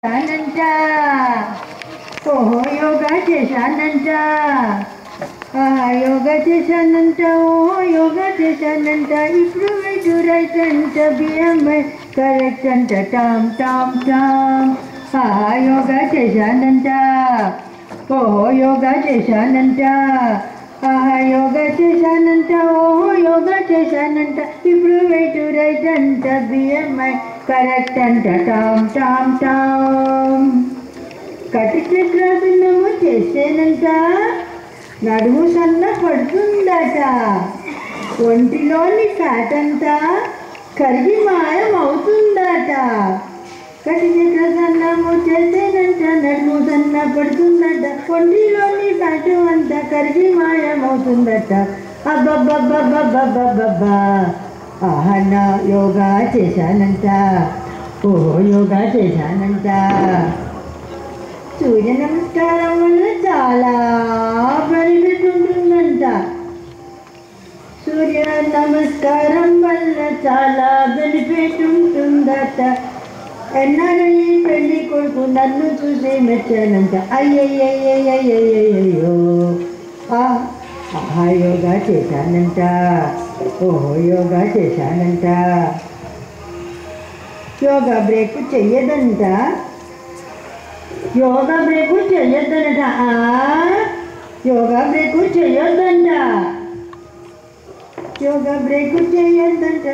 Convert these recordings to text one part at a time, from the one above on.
చేశానంట ఓహో యోగా చేశానంట యోగా చేశానంట ఓహో యోగా చేశానంట ఇప్పుడు రైట్ రైట్ అంట బిఎంఐ కరెక్ట్ అంట టామ్ టామ్ టామ్ యోగా చేశానంట ఓహో యోగా చేశానంట యోగా చేశానంట ఓహో యోగా చేశానంట ఇప్పుడు రైట్ అంట బిఎంఐ కరెక్ట్ అంట టామ్ టామ్ టామ్ కటి చక్రాసనము చేసేనంట నడుము సన్న పడుతుందట ఒంటిలోని ఫ్యాట్ అంతా కరిగి మాయమవుతుందట కటి చక్రాసనము చేసేనంట నడుము సన్న పడుతుందట ఒంటిలోని ఫ్యాట్ అంతా కరిగి మాయమవుతుందట అబ్బబ్బబ్బబ్బబ్బబ్బబ్బా నా యోగా చేశానంట ఓహో యోగా చేశానంట సూర్య నమస్కారం వల్ల చాలా బెనిఫిట్ ఉంటుందంట సూర్య నమస్కారం వల్ల చాలా బెనిఫిట్ ఉంటుందట ఎన్నడీ పెళ్లి కొడుకు నన్ను చూసి మెచ్చానంట అయ్యయ్యయ్యయ్యయ్యయ్యో యోగా చేశానంట ఓహో యోగా చేశానంట యోగా బ్రేక్ చెయ్యదంట యోగా బ్రేకు చెయ్యొద్దనట యోగా బ్రేకు చెయ్యొద్దంట యోగా బ్రేకు చెయ్యొద్దంట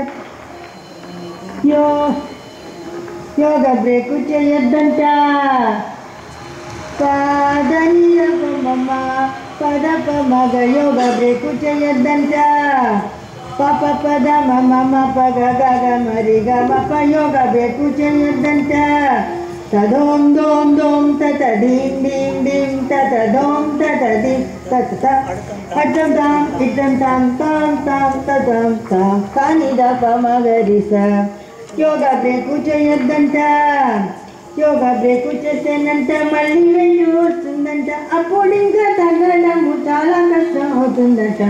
యోగా బ్రేకు చెయ్యొద్దంట పాదనియమమ్మ పదప మగ యోగా బ్రేకు చెయ్యొద్దంట పప పద మమ పగ గగ మరి గమ ప యోగా బ్రేకు చెయ్యొద్దంట తదోం దోం దోం తత డీం డీం డీం తత దోం తత డీం తత అడ్డం తాం ఇడ్డం తాం తాం తాం తదాం తాం కాని దప మగరిస యోగా బ్రేకు చేయొద్దంట యోగా బ్రేకు చేసేనంట మళ్ళీ వెళ్ళు వస్తుందంట అప్పుడు ఇంకా తగ్గడము చాలా కష్టం అవుతుందట